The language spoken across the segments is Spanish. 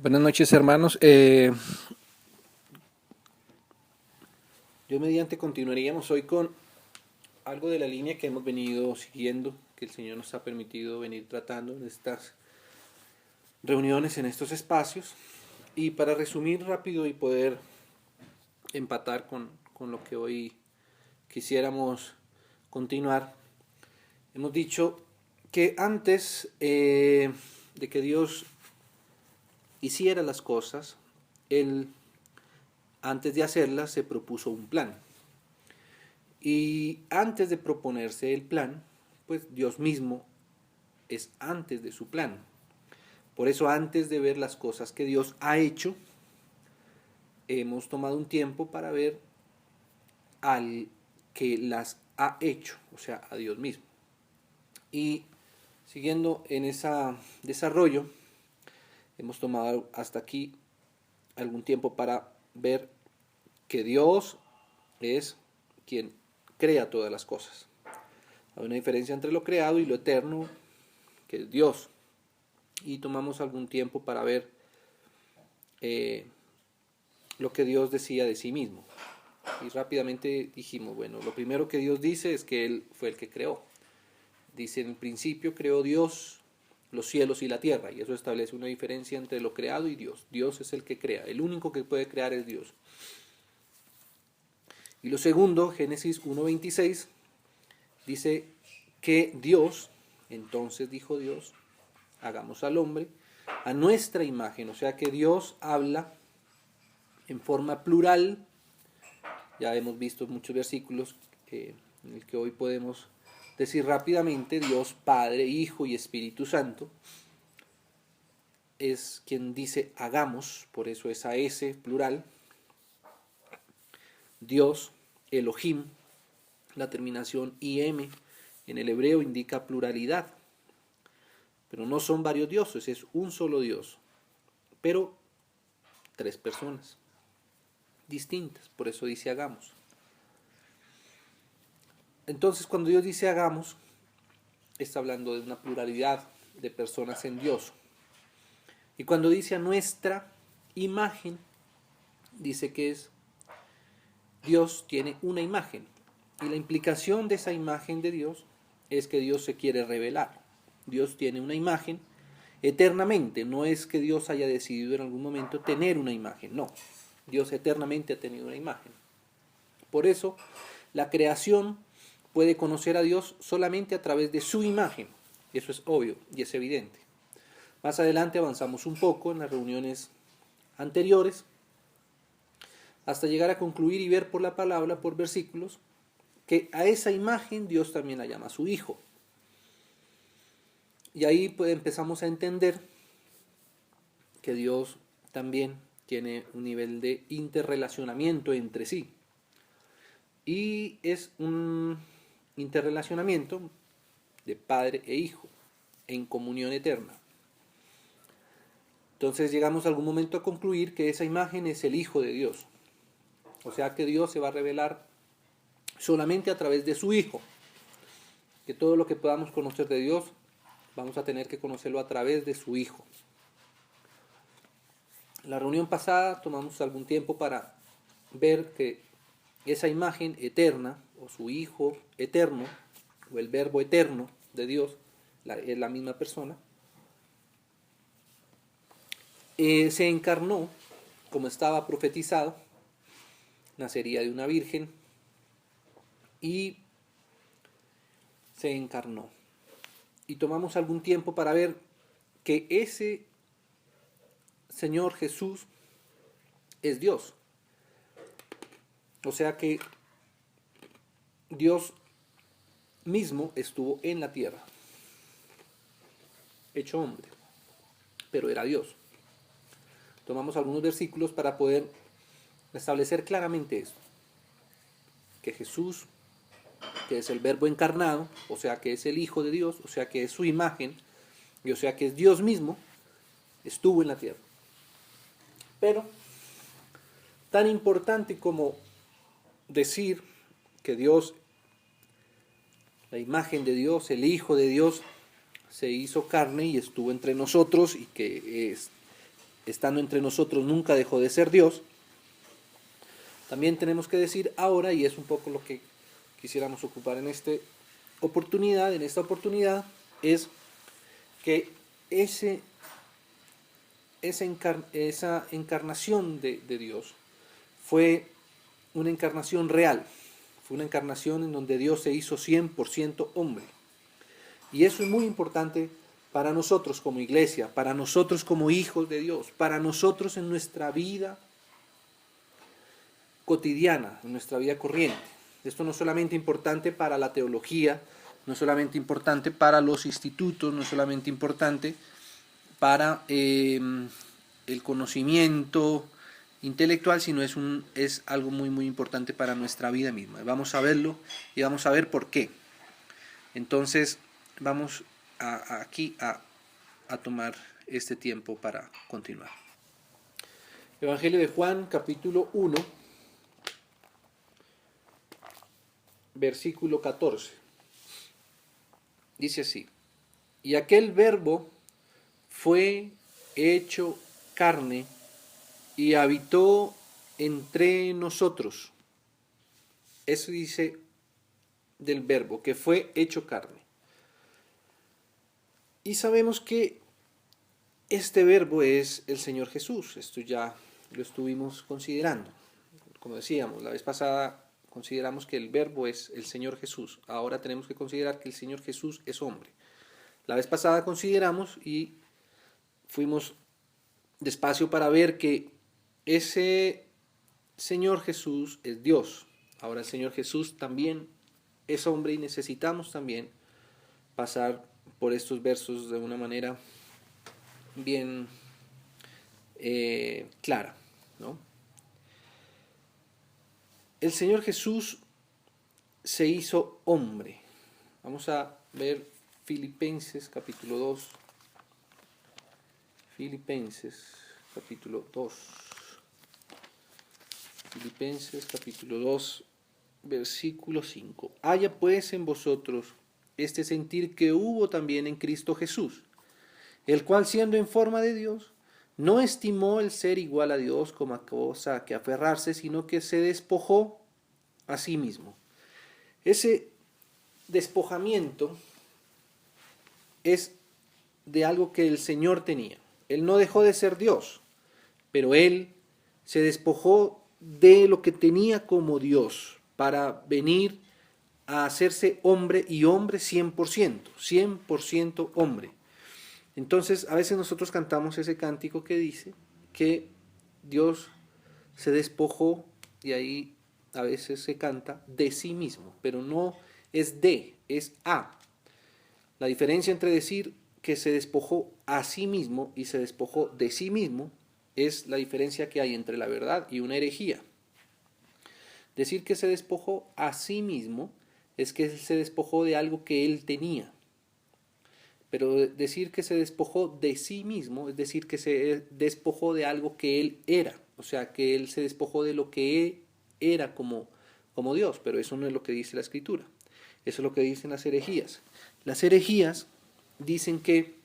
Buenas noches, hermanos. Dios mediante continuaríamos hoy con algo de la línea que hemos venido siguiendo, que el Señor nos ha permitido venir tratando en estas reuniones, en estos espacios. Y para resumir rápido y poder empatar con lo que hoy quisiéramos continuar, hemos dicho que antes de que Dios hiciera las cosas, Él, antes de hacerlas, se propuso un plan. Y antes de proponerse el plan, pues Dios mismo es antes de su plan. Por eso antes de ver las cosas que Dios ha hecho, hemos tomado un tiempo para ver al que las ha hecho, o sea, a Dios mismo. Y siguiendo en ese desarrollo, hemos tomado hasta aquí algún tiempo para ver que Dios es quien crea todas las cosas. Hay una diferencia entre lo creado y lo eterno, que es Dios. Y tomamos algún tiempo para ver lo que Dios decía de sí mismo. Y rápidamente dijimos, bueno, lo primero que Dios dice es que Él fue el que creó. Dice, en el principio creó Dios los cielos y la tierra, y eso establece una diferencia entre lo creado y Dios. Dios es el que crea, el único que puede crear es Dios. Y lo segundo, Génesis 1:26, dice que Dios, entonces dijo Dios, hagamos al hombre a nuestra imagen, o sea que Dios habla en forma plural. Ya hemos visto muchos versículos en el que hoy podemos decir rápidamente Dios Padre, Hijo y Espíritu Santo es quien dice hagamos, por eso esa S plural. Dios, Elohim, la terminación im en el hebreo indica pluralidad, pero no son varios dioses, es un solo Dios, pero tres personas distintas, por eso dice hagamos. Entonces cuando Dios dice hagamos, está hablando de una pluralidad de personas en Dios. Y cuando dice a nuestra imagen, dice que es Dios tiene una imagen. Y la implicación de esa imagen de Dios es que Dios se quiere revelar. Dios tiene una imagen eternamente. No es que Dios haya decidido en algún momento tener una imagen. No. Dios eternamente ha tenido una imagen. Por eso, la creación puede conocer a Dios solamente a través de su imagen. Eso es obvio y es evidente. Más adelante avanzamos un poco en las reuniones anteriores hasta llegar a concluir y ver por la palabra, por versículos, que a esa imagen Dios también la llama su Hijo. Y ahí pues empezamos a entender que Dios también tiene un nivel de interrelacionamiento entre sí. Y es un interrelacionamiento de Padre e Hijo en comunión eterna. Entonces llegamos a algún momento a concluir que esa imagen es el Hijo de Dios. O sea que Dios se va a revelar solamente a través de su Hijo. Que todo lo que podamos conocer de Dios, vamos a tener que conocerlo a través de su Hijo. En la reunión pasada tomamos algún tiempo para ver que esa imagen eterna, o su Hijo eterno, o el Verbo eterno de Dios, es la misma persona, se encarnó, como estaba profetizado, nacería de una virgen, y se encarnó. Y tomamos algún tiempo para ver que ese Señor Jesús es Dios. O sea que Dios mismo estuvo en la tierra, hecho hombre, pero era Dios. Tomamos algunos versículos para poder establecer claramente esto, que Jesús, que es el Verbo encarnado, o sea que es el Hijo de Dios, o sea que es su imagen, y o sea que es Dios mismo, estuvo en la tierra. Pero tan importante como decir que Dios, la imagen de Dios, el Hijo de Dios, se hizo carne y estuvo entre nosotros y que estando entre nosotros nunca dejó de ser Dios, también tenemos que decir ahora, y es un poco lo que quisiéramos ocupar en esta oportunidad, es que esa encarnación de Dios fue una encarnación real, fue una encarnación en donde Dios se hizo 100% hombre. Y eso es muy importante para nosotros como iglesia, para nosotros como hijos de Dios, para nosotros en nuestra vida cotidiana, en nuestra vida corriente. Esto no es solamente importante para la teología, no es solamente importante para los institutos, no es solamente importante para el conocimiento intelectual, sino es algo muy muy importante para nuestra vida misma. Vamos a verlo y vamos a ver por qué. Entonces vamos aquí a tomar este tiempo para continuar. Evangelio de Juan, capítulo 1, versículo 14. Dice así: y aquel verbo fue hecho carne y habitó entre nosotros. Eso dice del verbo, que fue hecho carne. Y sabemos que este verbo es el Señor Jesús. Esto ya lo estuvimos considerando. Como decíamos, la vez pasada consideramos que el verbo es el Señor Jesús. Ahora tenemos que considerar que el Señor Jesús es hombre. La vez pasada consideramos y fuimos despacio para ver que ese Señor Jesús es Dios. Ahora el Señor Jesús también es hombre y necesitamos también pasar por estos versos de una manera bien clara, ¿no? El Señor Jesús se hizo hombre. Vamos a ver Filipenses capítulo 2. Filipenses capítulo 2. Filipenses capítulo 2, versículo 5. Haya pues en vosotros este sentir que hubo también en Cristo Jesús, el cual siendo en forma de Dios, no estimó el ser igual a Dios como a cosa a que aferrarse, sino que se despojó a sí mismo. Ese despojamiento es de algo que el Señor tenía. Él no dejó de ser Dios, pero Él se despojó de lo que tenía como Dios para venir a hacerse hombre y hombre 100% hombre. Entonces, a veces nosotros cantamos ese cántico que dice que Dios se despojó, y ahí a veces se canta de sí mismo, pero no es de, es a. La diferencia entre decir que se despojó a sí mismo y se despojó de sí mismo es la diferencia que hay entre la verdad y una herejía. Decir que se despojó a sí mismo es que se despojó de algo que él tenía. Pero decir que se despojó de sí mismo es decir que se despojó de algo que él era. O sea, que él se despojó de lo que él era como Dios. Pero eso no es lo que dice la Escritura. Eso es lo que dicen las herejías. Las herejías dicen que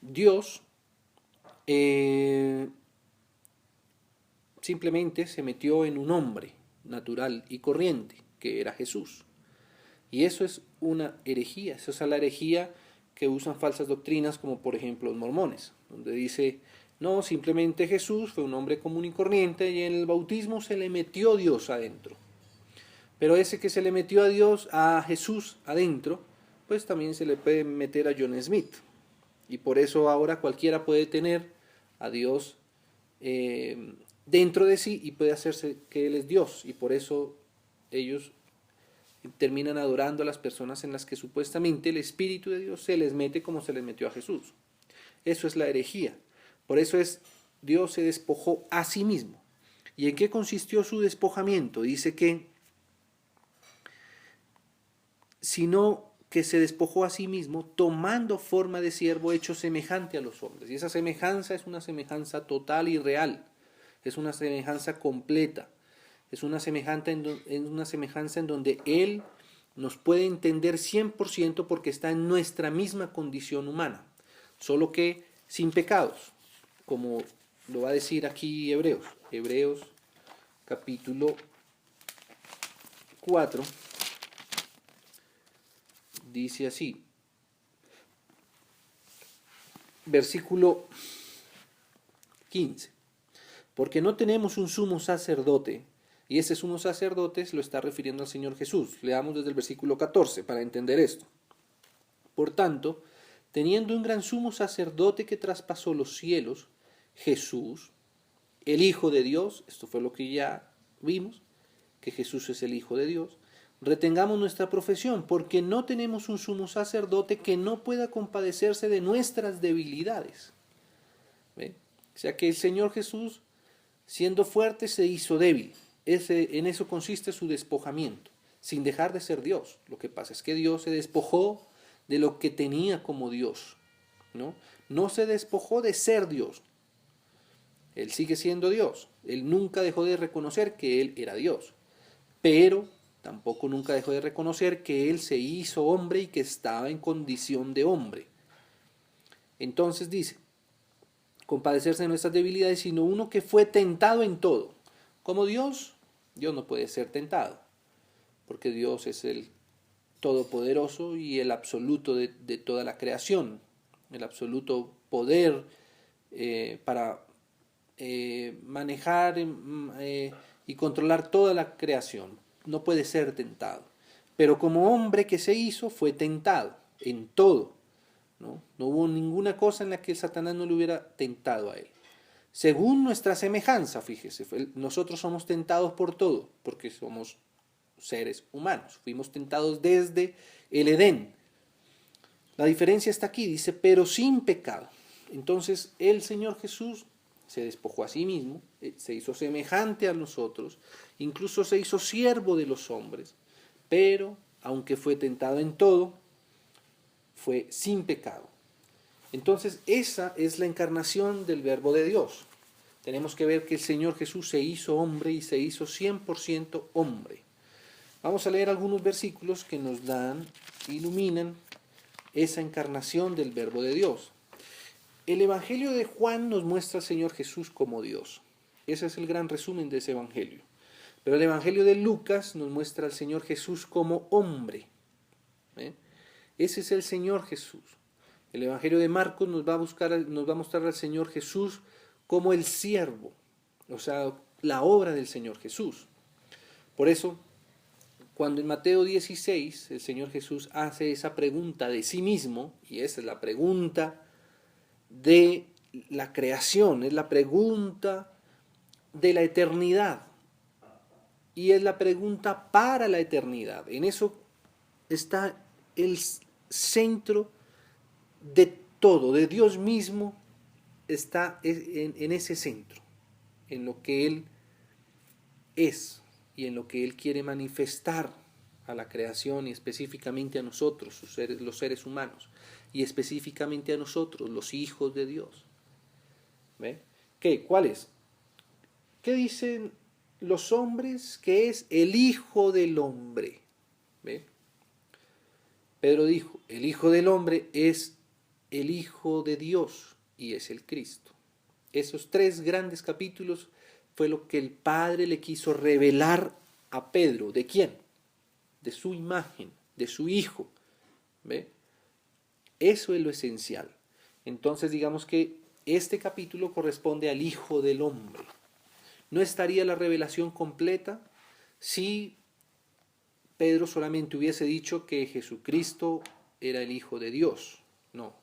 Dios simplemente se metió en un hombre natural y corriente, que era Jesús. Y eso es una herejía. Eso es la herejía que usan falsas doctrinas, como por ejemplo los mormones, donde dice, no, simplemente Jesús fue un hombre común y corriente y en el bautismo se le metió Dios adentro. Pero ese que se le metió a Jesús adentro, pues también se le puede meter a John Smith. Y por eso ahora cualquiera puede tener a Dios dentro de sí y puede hacerse que Él es Dios. Y por eso ellos terminan adorando a las personas en las que supuestamente el Espíritu de Dios se les mete como se les metió a Jesús. Eso es la herejía. Por eso Dios se despojó a sí mismo. ¿Y en qué consistió su despojamiento? Dice que sino que se despojó a sí mismo, tomando forma de siervo hecho semejante a los hombres. Y esa semejanza es una semejanza total y real. Es una semejanza completa. Es una semejanza en donde Él nos puede entender 100% porque está en nuestra misma condición humana, solo que sin pecados. como lo va a decir aquí Hebreos. Hebreos capítulo 4 dice así, versículo 15. Porque no tenemos un sumo sacerdote, y ese sumo sacerdote se lo está refiriendo al Señor Jesús. Leamos desde el versículo 14 para entender esto. Por tanto, teniendo un gran sumo sacerdote que traspasó los cielos, Jesús, el Hijo de Dios, esto fue lo que ya vimos, que Jesús es el Hijo de Dios, retengamos nuestra profesión, porque no tenemos un sumo sacerdote que no pueda compadecerse de nuestras debilidades. ¿Ve? O sea que el Señor Jesús, siendo fuerte, se hizo débil. En eso consiste su despojamiento, sin dejar de ser Dios. Lo que pasa es que Dios se despojó de lo que tenía como Dios, ¿no? No se despojó de ser Dios. Él sigue siendo Dios. Él nunca dejó de reconocer que Él era Dios. Pero tampoco nunca dejó de reconocer que Él se hizo hombre y que estaba en condición de hombre. Entonces dice, compadecerse de nuestras debilidades, sino uno que fue tentado en todo. Como Dios, Dios no puede ser tentado, porque Dios es el todopoderoso y el absoluto de toda la creación, el absoluto poder para manejar y controlar toda la creación. No puede ser tentado. Pero como hombre que se hizo, fue tentado en todo. No hubo ninguna cosa en la que Satanás no le hubiera tentado a él. Según nuestra semejanza, fíjese, nosotros somos tentados por todo, porque somos seres humanos. Fuimos tentados desde el Edén. La diferencia está aquí, dice, pero sin pecado. Entonces, el Señor Jesús se despojó a sí mismo, se hizo semejante a nosotros, incluso se hizo siervo de los hombres, pero, aunque fue tentado en todo, fue sin pecado. Entonces, esa es la encarnación del Verbo de Dios. Tenemos que ver que el Señor Jesús se hizo hombre y se hizo 100% hombre. Vamos a leer algunos versículos que nos iluminan esa encarnación del Verbo de Dios. El Evangelio de Juan nos muestra al Señor Jesús como Dios. Ese es el gran resumen de ese Evangelio. Pero el Evangelio de Lucas nos muestra al Señor Jesús como hombre. Ese es el Señor Jesús. El Evangelio de Marcos nos va a mostrar al Señor Jesús como el siervo, o sea, la obra del Señor Jesús. Por eso, cuando en Mateo 16 el Señor Jesús hace esa pregunta de sí mismo, y esa es la pregunta de la creación, es la pregunta de la eternidad, y es la pregunta para la eternidad. En eso está el centro de todo, de Dios mismo, está en ese centro, en lo que Él es y en lo que Él quiere manifestar a la creación y específicamente a nosotros, los seres humanos, y específicamente a nosotros, los hijos de Dios. ¿Ve? ¿Qué? ¿Cuál es? ¿Qué dicen los hombres que es el Hijo del Hombre? ¿Ve? Pedro dijo, el Hijo del Hombre es el Hijo de Dios y es el Cristo. Esos 3 grandes capítulos fue lo que el Padre le quiso revelar a Pedro. ¿De quién? De su imagen, de su Hijo. ¿Ve? Eso es lo esencial. Entonces digamos que este capítulo corresponde al Hijo del Hombre. No estaría la revelación completa si Pedro solamente hubiese dicho que Jesucristo era el Hijo de Dios. No.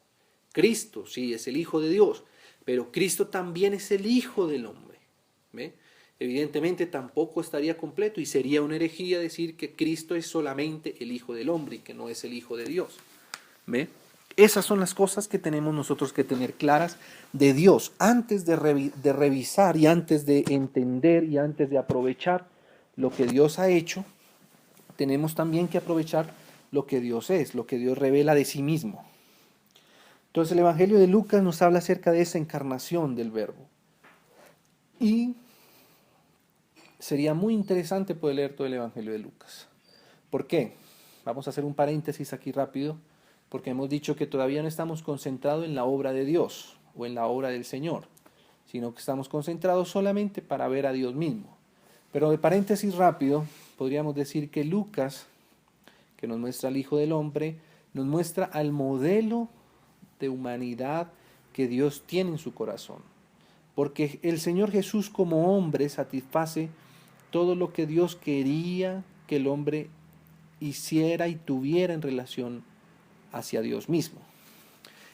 Cristo sí es el Hijo de Dios, pero Cristo también es el Hijo del Hombre. ¿Ve? Evidentemente tampoco estaría completo y sería una herejía decir que Cristo es solamente el Hijo del Hombre y que no es el Hijo de Dios. ¿Ve? Esas son las cosas que tenemos nosotros que tener claras de Dios antes de revisar y antes de entender y antes de aprovechar lo que Dios ha hecho. Tenemos también que aprovechar lo que Dios es, lo que Dios revela de sí mismo. Entonces el Evangelio de Lucas nos habla acerca de esa encarnación del Verbo. Y sería muy interesante poder leer todo el Evangelio de Lucas. ¿Por qué? Vamos a hacer un paréntesis aquí rápido, porque hemos dicho que todavía no estamos concentrados en la obra de Dios o en la obra del Señor. sino que estamos concentrados solamente para ver a Dios mismo. Pero de paréntesis rápido, podríamos decir que Lucas, que nos muestra al Hijo del Hombre, nos muestra al modelo de humanidad que Dios tiene en su corazón. Porque el Señor Jesús como hombre satisface todo lo que Dios quería que el hombre hiciera y tuviera en relación hacia Dios mismo.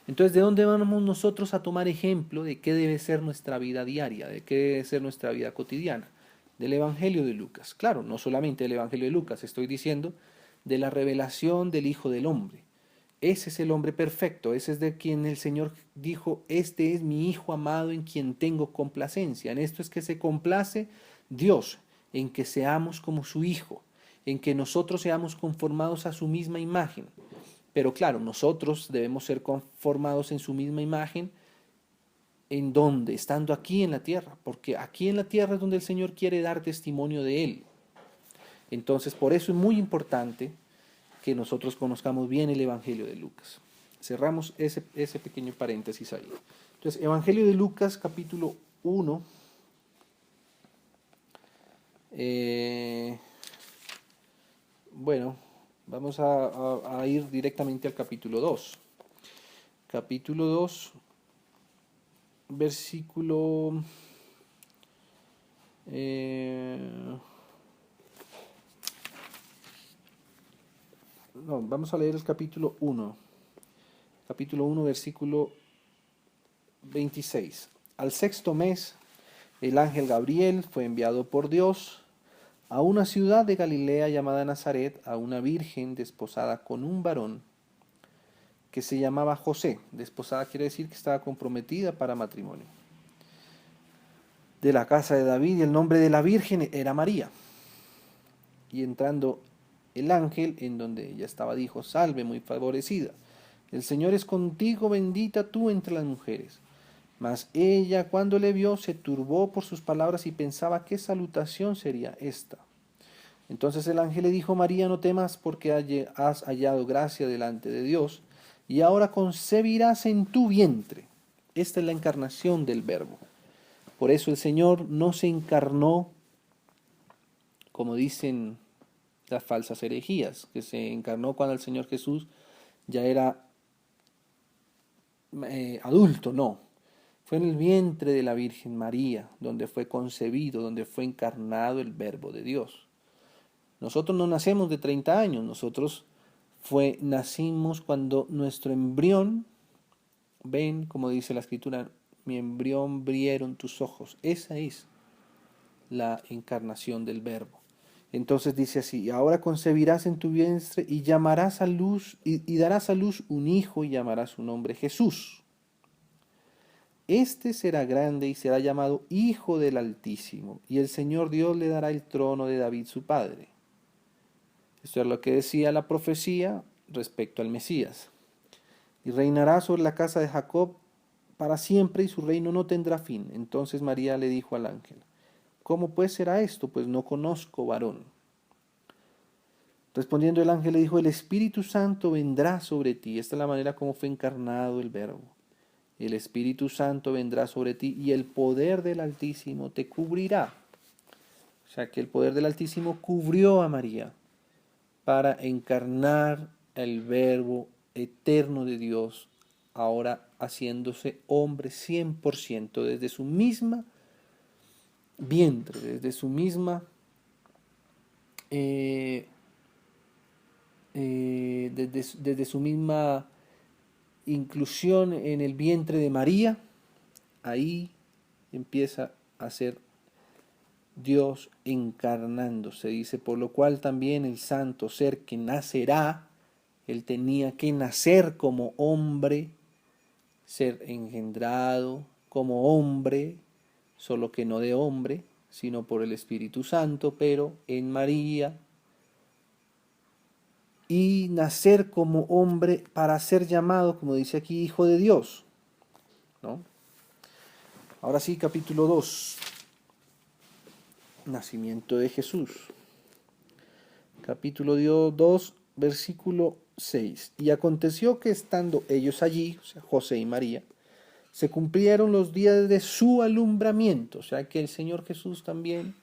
Entonces, ¿de dónde vamos nosotros a tomar ejemplo de qué debe ser nuestra vida diaria, de qué debe ser nuestra vida cotidiana? Del Evangelio de Lucas. Claro, no solamente del Evangelio de Lucas, estoy diciendo de la revelación del Hijo del Hombre. Ese es el hombre perfecto, ese es de quien el Señor dijo, este es mi Hijo amado en quien tengo complacencia. En esto es que se complace Dios, en que seamos como su Hijo, en que nosotros seamos conformados a su misma imagen. Pero claro, nosotros debemos ser conformados en su misma imagen, ¿en dónde? Estando aquí en la tierra, porque aquí en la tierra es donde el Señor quiere dar testimonio de Él. Entonces, por eso es muy importante que nosotros conozcamos bien el Evangelio de Lucas. Cerramos ese pequeño paréntesis ahí. Entonces, Evangelio de Lucas, capítulo 1. Bueno, vamos a ir directamente al capítulo 2. Capítulo 2, versículo... no, vamos a leer el capítulo 1. Capítulo 1, versículo 26. Al sexto mes, el ángel Gabriel fue enviado por Dios a una ciudad de Galilea llamada Nazaret, a una virgen desposada con un varón que se llamaba José. Desposada quiere decir que estaba comprometida para matrimonio. De la casa de David, y el nombre de la virgen era María. Y entrando el ángel en donde ella estaba, dijo: salve, muy favorecida, el Señor es contigo, bendita tú entre las mujeres. Mas ella, cuando le vio, se turbó por sus palabras y pensaba qué salutación sería esta. Entonces el ángel le dijo: María, no temas, porque has hallado gracia delante de Dios, y ahora concebirás en tu vientre. Esta es la encarnación del Verbo. Por eso el Señor no se encarnó, como dicen las falsas herejías, que se encarnó cuando el Señor Jesús ya era adulto. No, fue en el vientre de la Virgen María donde fue concebido, donde fue encarnado el Verbo de Dios. Nosotros no nacemos de 30 años, nosotros nacimos cuando nuestro embrión, ven, como dice la Escritura, mi embrión brieron tus ojos. Esa es la encarnación del Verbo. Entonces dice así: ahora concebirás en tu vientre y llamarás a luz y darás a luz un hijo y llamarás su nombre Jesús. Este será grande y será llamado Hijo del Altísimo, y el Señor Dios le dará el trono de David su padre. Esto es lo que decía la profecía respecto al Mesías. Y reinará sobre la casa de Jacob para siempre, y su reino no tendrá fin. Entonces María le dijo al ángel: ¿cómo pues será esto? Pues no conozco varón. Respondiendo el ángel le dijo: el Espíritu Santo vendrá sobre ti. Esta es la manera como fue encarnado el Verbo. El Espíritu Santo vendrá sobre ti y el poder del Altísimo te cubrirá. O sea que el poder del Altísimo cubrió a María para encarnar el Verbo eterno de Dios, ahora haciéndose hombre 100% desde su misma vientre, desde su misma desde su misma inclusión en el vientre de María. Ahí empieza a ser Dios encarnándose. Dice: por lo cual también el santo ser que nacerá, él tenía que nacer como hombre, ser engendrado como hombre, solo que no de hombre, sino por el Espíritu Santo, pero en María, y nacer como hombre para ser llamado, como dice aquí, Hijo de Dios, ¿no? Ahora sí, capítulo 2. Nacimiento de Jesús. Capítulo 2, versículo 6. Y aconteció que estando ellos allí, o sea, José y María, se cumplieron los días de su alumbramiento, o sea que el Señor Jesús también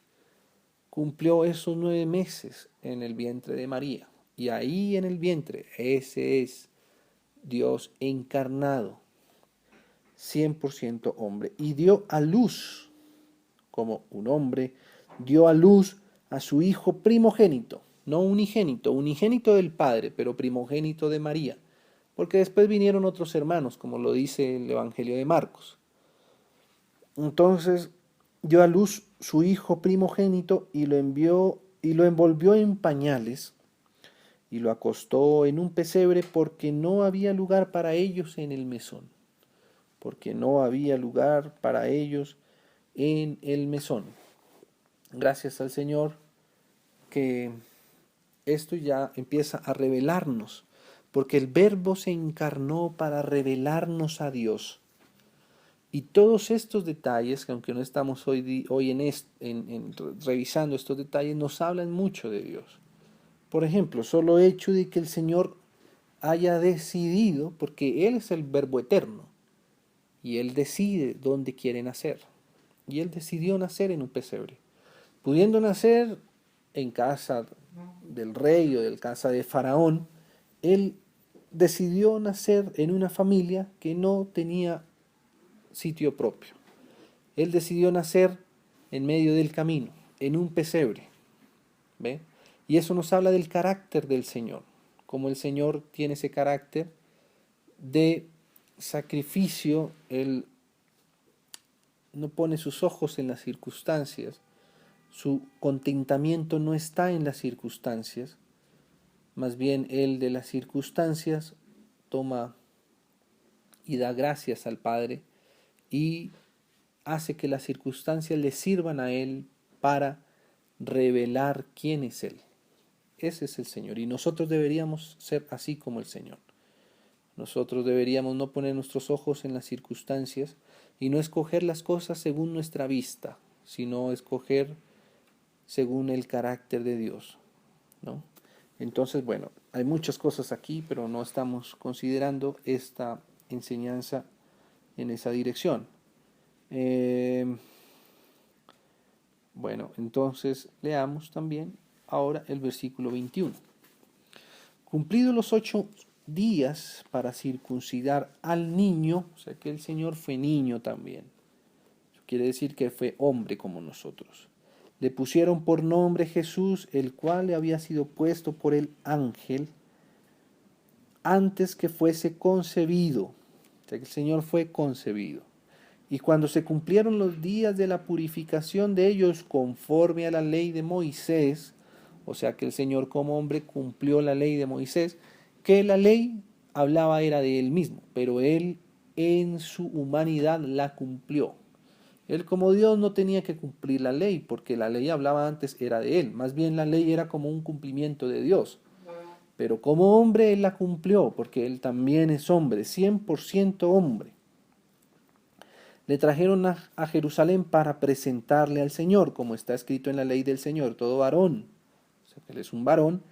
cumplió esos 9 meses en el vientre de María. Y ahí en el vientre, ese es Dios encarnado, 100% hombre. Y dio a luz, como un hombre, dio a luz a su hijo primogénito, no unigénito, unigénito del Padre, pero primogénito de María. Porque después vinieron otros hermanos, como lo dice el Evangelio de Marcos. Entonces dio a luz su hijo primogénito y lo envolvió en pañales y lo acostó en un pesebre porque no había lugar para ellos en el mesón. Porque no había lugar para ellos en el mesón. Gracias al Señor que esto ya empieza a revelarnos, porque el Verbo se encarnó para revelarnos a Dios. Y todos estos detalles, que aunque no estamos hoy revisando estos detalles, nos hablan mucho de Dios. Por ejemplo, solo hecho de que el Señor haya decidido, porque Él es el Verbo eterno, y Él decide dónde quiere nacer. Y Él decidió nacer en un pesebre. Pudiendo nacer en casa del rey o en casa de Faraón, Él decidió nacer en una familia que no tenía sitio propio. Él decidió nacer en medio del camino, en un pesebre. ¿Ve? Y eso nos habla del carácter del Señor, como el Señor tiene ese carácter de sacrificio. Él no pone sus ojos en las circunstancias, su contentamiento no está en las circunstancias, más bien Él de las circunstancias toma y da gracias al Padre y hace que las circunstancias le sirvan a Él para revelar quién es Él. Ese es el Señor, y nosotros deberíamos ser así como el Señor. Nosotros deberíamos no poner nuestros ojos en las circunstancias y no escoger las cosas según nuestra vista, sino escoger según el carácter de Dios, ¿no? Entonces, bueno, hay muchas cosas aquí, pero no estamos considerando esta enseñanza en esa dirección. Bueno, entonces leamos también ahora el versículo 21. Cumplidos los 8 días para circuncidar al niño, o sea que el Señor fue niño también. Eso quiere decir que fue hombre como nosotros. Le pusieron por nombre Jesús, el cual le había sido puesto por el ángel antes que fuese concebido. O sea que el Señor fue concebido. Y cuando se cumplieron los días de la purificación de ellos conforme a la ley de Moisés, o sea que el Señor como hombre cumplió la ley de Moisés, que la ley hablaba era de Él mismo, pero Él en su humanidad la cumplió. Él como Dios no tenía que cumplir la ley, porque la ley hablaba antes era de Él, más bien la ley era como un cumplimiento de Dios. Pero como hombre Él la cumplió, porque Él también es hombre, 100% hombre. Le trajeron a Jerusalén para presentarle al Señor, como está escrito en la ley del Señor, todo varón, o sea, Él es un varón,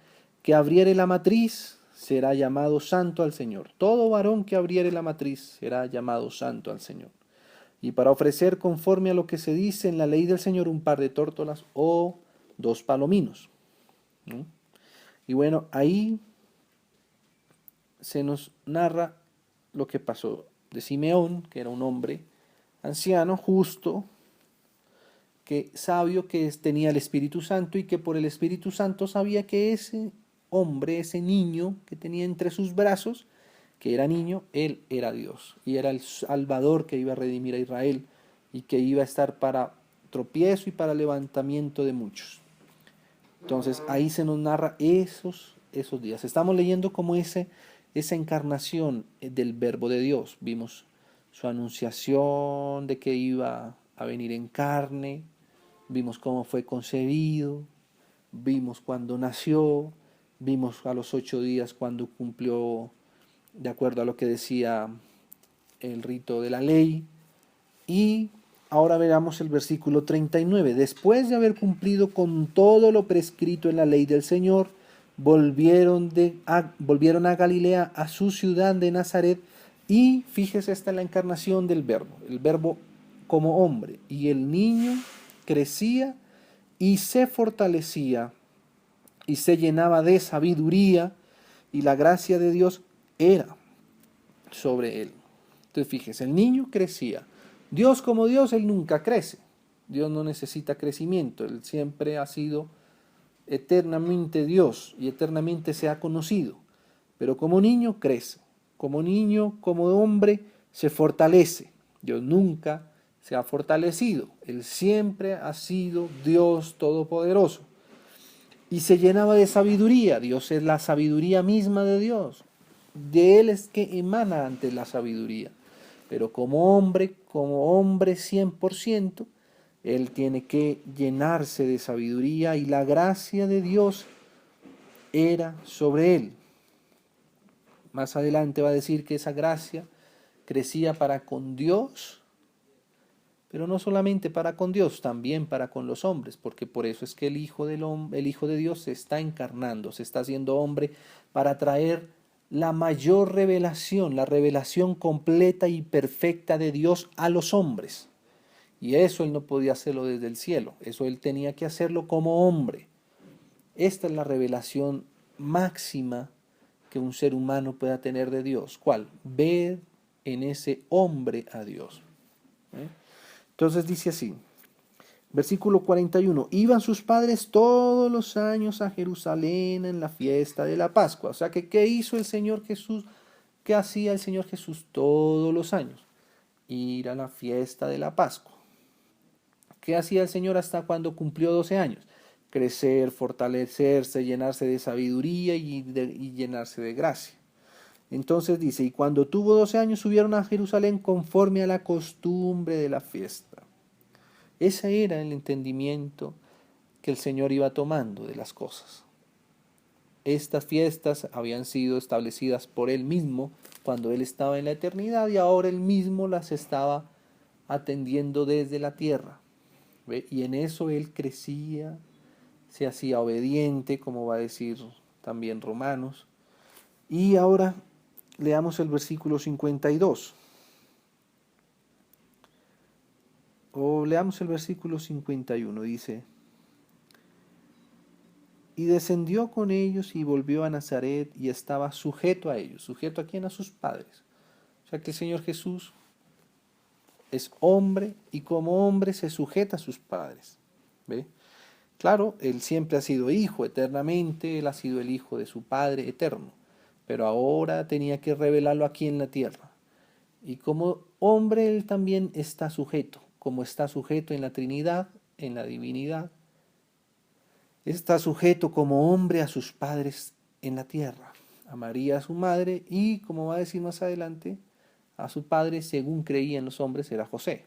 que abriere la matriz será llamado santo al Señor. Todo varón que abriere la matriz será llamado santo al Señor. Y para ofrecer conforme a lo que se dice en la ley del Señor un par de tórtolas o 2 palominos, ¿no? Y bueno, ahí se nos narra lo que pasó de Simeón, que era un hombre anciano, justo, que sabio, que tenía el Espíritu Santo y que por el Espíritu Santo sabía que ese hombre, ese niño que tenía entre sus brazos, que era niño, él era Dios y era el Salvador que iba a redimir a Israel y que iba a estar para tropiezo y para levantamiento de muchos. Entonces ahí se nos narra esos días. Estamos leyendo como esa encarnación del Verbo de Dios. Vimos su anunciación de que iba a venir en carne, vimos cómo fue concebido, vimos cuando nació, vimos a los 8 días cuando cumplió de acuerdo a lo que decía el rito de la ley. Y ahora veamos el versículo 39. Después de haber cumplido con todo lo prescrito en la ley del Señor, volvieron a Galilea, a su ciudad de Nazaret, Y fíjese, esta es la encarnación del verbo, el verbo como hombre. Y el niño crecía y se fortalecía y se llenaba de sabiduría, y la gracia de Dios era sobre él. Entonces fíjese, el niño crecía. Dios como Dios, él nunca crece. Dios no necesita crecimiento, él siempre ha sido eternamente Dios y eternamente se ha conocido. Pero como niño crece, como niño, como hombre, se fortalece. Dios nunca se ha fortalecido, él siempre ha sido Dios todopoderoso. Y se llenaba de sabiduría. Dios es la sabiduría misma de Dios. De Él es que emana antes la sabiduría. Pero como hombre 100%, Él tiene que llenarse de sabiduría y la gracia de Dios era sobre Él. Más adelante va a decir que esa gracia crecía para con Dios, pero no solamente para con Dios, también para con los hombres, porque por eso es que el Hijo de Dios se está encarnando, se está haciendo hombre para traer la mayor revelación, la revelación completa y perfecta de Dios a los hombres. Y eso él no podía hacerlo desde el cielo, eso él tenía que hacerlo como hombre. Esta es la revelación máxima que un ser humano pueda tener de Dios. ¿Cuál? Ver en ese hombre a Dios. Entonces dice así, versículo 41, iban sus padres todos los años a Jerusalén en la fiesta de la Pascua. O sea que, ¿qué hizo el Señor Jesús? ¿Qué hacía el Señor Jesús todos los años? Ir a la fiesta de la Pascua. ¿Qué hacía el Señor hasta cuando cumplió 12 años? Crecer, fortalecerse, llenarse de sabiduría y llenarse de gracia. Entonces dice, y cuando tuvo 12 años subieron a Jerusalén conforme a la costumbre de la fiesta. Ese era el entendimiento que el Señor iba tomando de las cosas. Estas fiestas habían sido establecidas por Él mismo cuando Él estaba en la eternidad y ahora Él mismo las estaba atendiendo desde la tierra. ¿Ve? Y en eso Él crecía, se hacía obediente, como va a decir también Romanos. Y ahora leamos el versículo 52. O leamos el versículo 51, dice, y descendió con ellos y volvió a Nazaret y estaba sujeto a ellos. ¿Sujeto a quién? A sus padres. O sea que el Señor Jesús es hombre y como hombre se sujeta a sus padres. ¿Ve? Claro, Él siempre ha sido hijo eternamente, Él ha sido el hijo de su Padre eterno, pero ahora tenía que revelarlo aquí en la tierra. Y como hombre Él también está sujeto, como está sujeto en la Trinidad, en la divinidad, está sujeto como hombre a sus padres en la tierra, a María su madre y, como va a decir más adelante, a su padre según creían los hombres era José.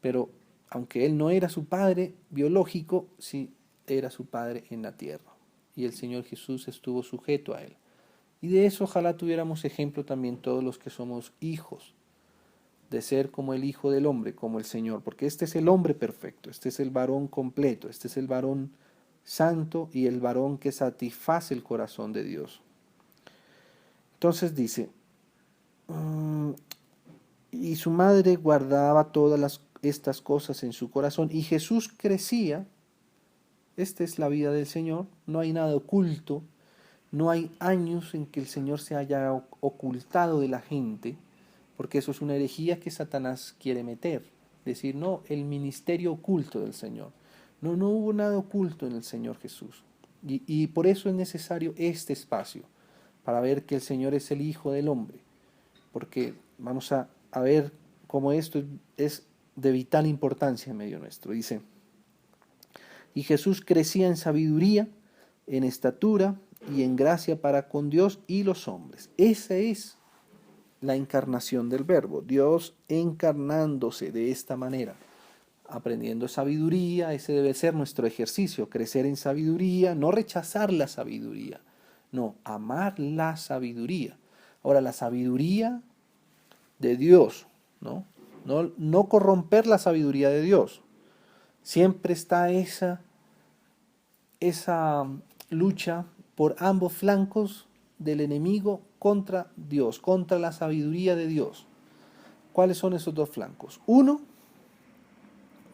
Pero aunque él no era su padre biológico, sí era su padre en la tierra. Y el Señor Jesús estuvo sujeto a él. Y de eso ojalá tuviéramos ejemplo también todos los que somos hijos, de ser como el Hijo del Hombre, como el Señor, porque este es el hombre perfecto, este es el varón completo, este es el varón santo y el varón que satisface el corazón de Dios. Entonces dice, y su madre guardaba todas estas cosas en su corazón, y Jesús crecía. Esta es la vida del Señor, no hay nada oculto, no hay años en que el Señor se haya ocultado de la gente, porque eso es una herejía que Satanás quiere meter. Decir, no, el ministerio oculto del Señor. No hubo nada oculto en el Señor Jesús. Y por eso es necesario este espacio, para ver que el Señor es el Hijo del Hombre. Porque vamos a ver cómo esto es de vital importancia en medio nuestro. Dice, y Jesús crecía en sabiduría, en estatura y en gracia para con Dios y los hombres. Esa es la encarnación del Verbo, Dios encarnándose de esta manera, aprendiendo sabiduría. Ese debe ser nuestro ejercicio, crecer en sabiduría, no rechazar la sabiduría, no, amar la sabiduría. Ahora, la sabiduría de Dios, no corromper la sabiduría de Dios. Siempre está esa lucha por ambos flancos del enemigo contra Dios, contra la sabiduría de Dios. ¿Cuáles son esos dos flancos? Uno,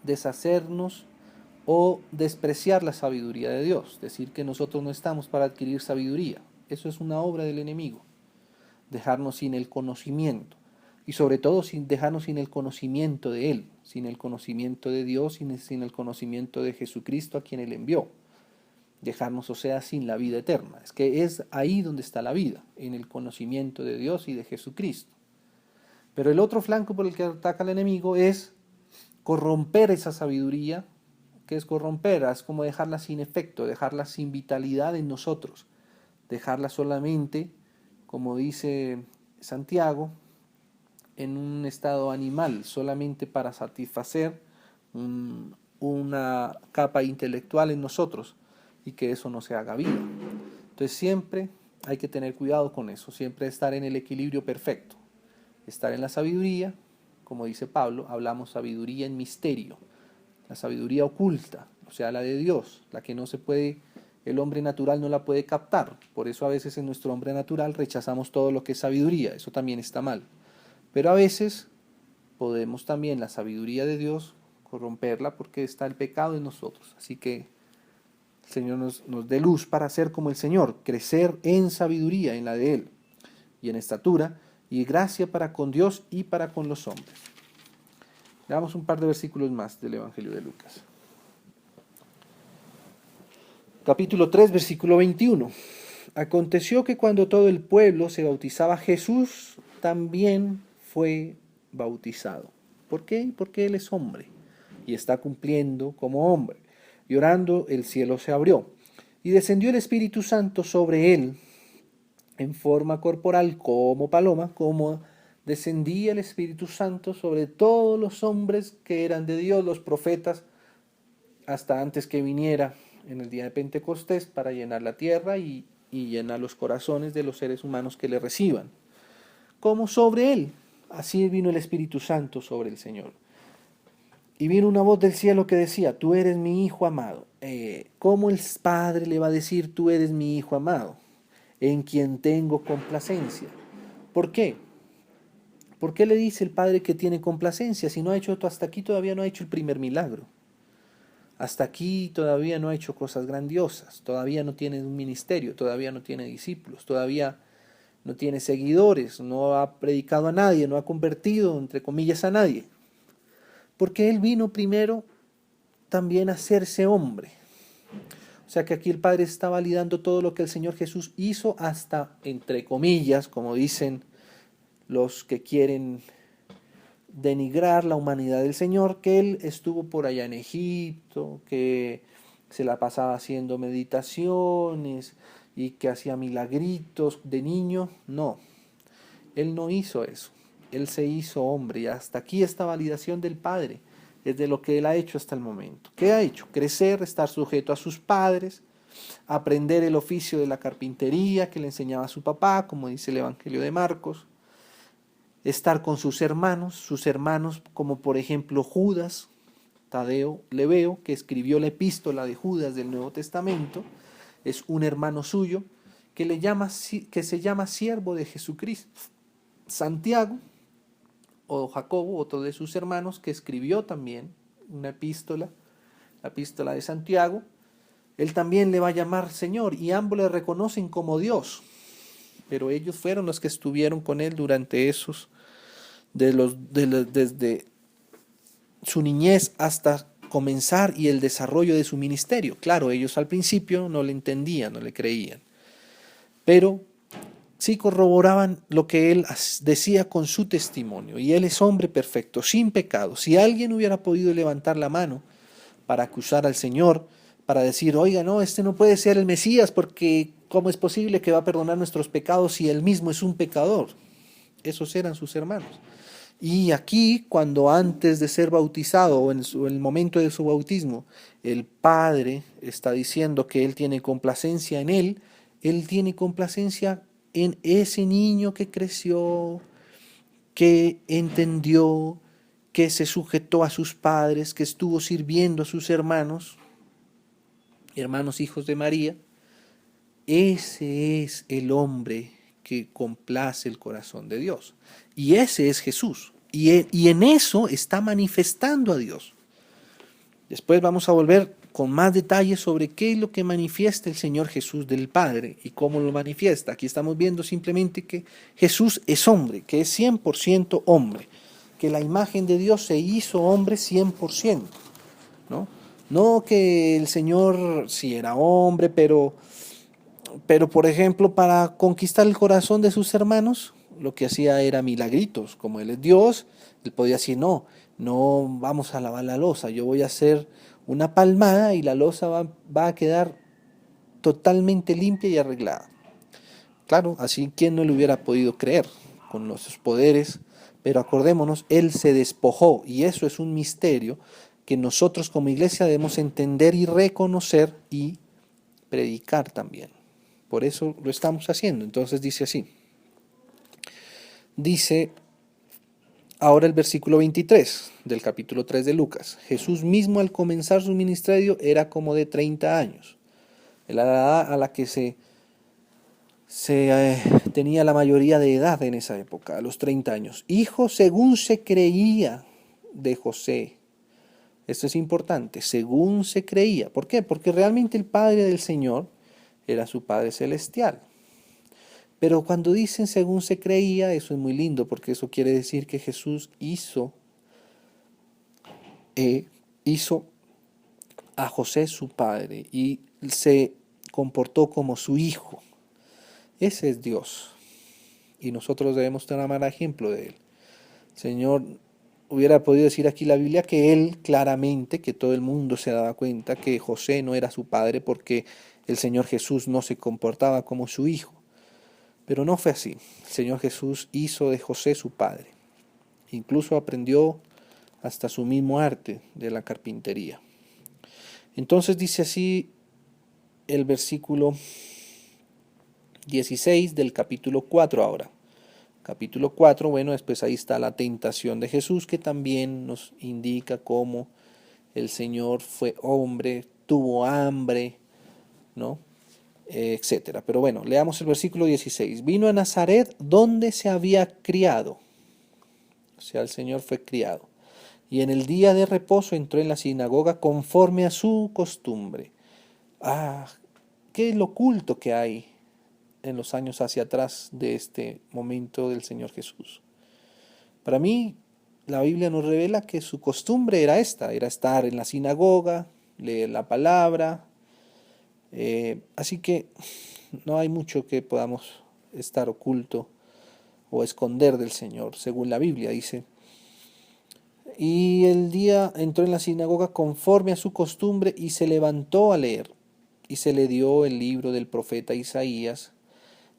deshacernos o despreciar la sabiduría de Dios, decir que nosotros no estamos para adquirir sabiduría. Eso es una obra del enemigo, dejarnos sin el conocimiento y sobre todo sin dejarnos sin el conocimiento de Él, sin el conocimiento de Dios, sin el conocimiento de Jesucristo a quien Él envió. Dejarnos, o sea, sin la vida eterna. Es que es ahí donde está la vida, en el conocimiento de Dios y de Jesucristo. Pero el otro flanco por el que ataca el enemigo es corromper esa sabiduría. ¿Qué es corromper? Es como dejarla sin efecto, dejarla sin vitalidad en nosotros, dejarla solamente, como dice Santiago, en un estado animal, solamente para satisfacer una capa intelectual en nosotros y que eso no se haga vida. Entonces siempre hay que tener cuidado con eso, siempre estar en el equilibrio perfecto, estar en la sabiduría, como dice Pablo, hablamos sabiduría en misterio, la sabiduría oculta, o sea, la de Dios, la que no se puede, el hombre natural no la puede captar, por eso a veces en nuestro hombre natural rechazamos todo lo que es sabiduría, eso también está mal, pero a veces podemos también la sabiduría de Dios corromperla porque está el pecado en nosotros, así que el Señor nos dé luz para ser como el Señor, crecer en sabiduría, en la de Él, y en estatura, y gracia para con Dios y para con los hombres. Veamos un par de versículos más del Evangelio de Lucas. Capítulo 3, versículo 21. Aconteció que cuando todo el pueblo se bautizaba, Jesús también fue bautizado. ¿Por qué? Porque Él es hombre y está cumpliendo como hombre. Y orando, el cielo se abrió, y descendió el Espíritu Santo sobre él en forma corporal como paloma, como descendía el Espíritu Santo sobre todos los hombres que eran de Dios, los profetas, hasta antes que viniera en el día de Pentecostés para llenar la tierra y llenar los corazones de los seres humanos que le reciban. Como sobre él, así vino el Espíritu Santo sobre el Señor. Y vino una voz del cielo que decía, tú eres mi hijo amado. ¿Cómo el Padre le va a decir, tú eres mi hijo amado, en quien tengo complacencia? ¿Por qué? ¿Por qué le dice el Padre que tiene complacencia? Si no ha hecho, hasta aquí todavía no ha hecho el primer milagro. Hasta aquí todavía no ha hecho cosas grandiosas. Todavía no tiene un ministerio, todavía no tiene discípulos, todavía no tiene seguidores, no ha predicado a nadie, no ha convertido, entre comillas, a nadie. Porque Él vino primero también a hacerse hombre. O sea que aquí el Padre está validando todo lo que el Señor Jesús hizo hasta, entre comillas, como dicen los que quieren denigrar la humanidad del Señor, que Él estuvo por allá en Egipto, que se la pasaba haciendo meditaciones y que hacía milagritos de niño. No, Él no hizo eso. Él se hizo hombre y hasta aquí esta validación del Padre es de lo que Él ha hecho hasta el momento. ¿Qué ha hecho? Crecer, estar sujeto a sus padres, aprender el oficio de la carpintería que le enseñaba a su papá, como dice el Evangelio de Marcos, estar con sus hermanos como por ejemplo Judas, Tadeo Lebeo, que escribió la epístola de Judas del Nuevo Testamento, es un hermano suyo que se llama siervo de Jesucristo. Santiago, o Jacobo, otro de sus hermanos, que escribió también una epístola, la epístola de Santiago, él también le va a llamar Señor y ambos le reconocen como Dios, pero ellos fueron los que estuvieron con él durante esos, desde su niñez hasta comenzar y el desarrollo de su ministerio. Claro, ellos al principio no le entendían, no le creían, pero sí corroboraban lo que él decía con su testimonio. Y él es hombre perfecto, sin pecado. Si alguien hubiera podido levantar la mano para acusar al Señor, para decir, oiga, no, este no puede ser el Mesías, porque ¿cómo es posible que va a perdonar nuestros pecados si él mismo es un pecador? Esos eran sus hermanos. Y aquí, cuando antes de ser bautizado, o en el momento de su bautismo, el Padre está diciendo que él tiene complacencia en él tiene complacencia en ese niño que creció, que entendió, que se sujetó a sus padres, que estuvo sirviendo a sus hermanos hijos de María, Ese es el hombre que complace el corazón de Dios. Y ese es Jesús. Y en eso está manifestando a Dios. Después vamos a volver con más detalles sobre qué es lo que manifiesta el Señor Jesús del Padre y cómo lo manifiesta. Aquí estamos viendo simplemente que Jesús es hombre, que es 100% hombre, que la imagen de Dios se hizo hombre 100%, ¿no? No que el Señor sí era hombre, pero por ejemplo, para conquistar el corazón de sus hermanos, lo que hacía era milagritos. Como él es Dios, él podía decir, no, no vamos a lavar la loza, yo voy a hacer una palmada y la loza va a quedar totalmente limpia y arreglada. Claro, así quién no le hubiera podido creer con los poderes, pero acordémonos, él se despojó y eso es un misterio que nosotros como iglesia debemos entender y reconocer y predicar también. Por eso lo estamos haciendo. Entonces dice así. Dice ahora el versículo 23 del capítulo 3 de Lucas. Jesús mismo al comenzar su ministerio era como de 30 años. La edad a la que se tenía la mayoría de edad en esa época, a los 30 años. Hijo según se creía de José. Esto es importante, según se creía. ¿Por qué? Porque realmente el Padre del Señor era su Padre Celestial. Pero cuando dicen según se creía, eso es muy lindo, porque eso quiere decir que Jesús hizo a José su padre y se comportó como su hijo. Ese es Dios. Y nosotros debemos tomar ejemplo de él. El Señor hubiera podido decir aquí la Biblia que él claramente, que todo el mundo se daba cuenta que José no era su padre porque el Señor Jesús no se comportaba como su hijo. Pero no fue así. El Señor Jesús hizo de José su padre. Incluso aprendió hasta su mismo arte de la carpintería. Entonces dice así el versículo 16 del capítulo 4 ahora. Capítulo 4, bueno, después ahí está la tentación de Jesús, que también nos indica cómo el Señor fue hombre, tuvo hambre, ¿no? Etcétera. Pero bueno, leamos el versículo 16. Vino a Nazaret donde se había criado. O sea, el Señor fue criado. Y en el día de reposo entró en la sinagoga conforme a su costumbre. Ah, qué es lo oculto que hay en los años hacia atrás de este momento del Señor Jesús. Para mí, la Biblia nos revela que su costumbre era esta, era estar en la sinagoga, leer la palabra. Así que no hay mucho que podamos estar oculto o esconder del Señor, según la Biblia dice. Y el día entró en la sinagoga conforme a su costumbre y se levantó a leer. Y se le dio el libro del profeta Isaías.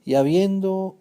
Y habiendo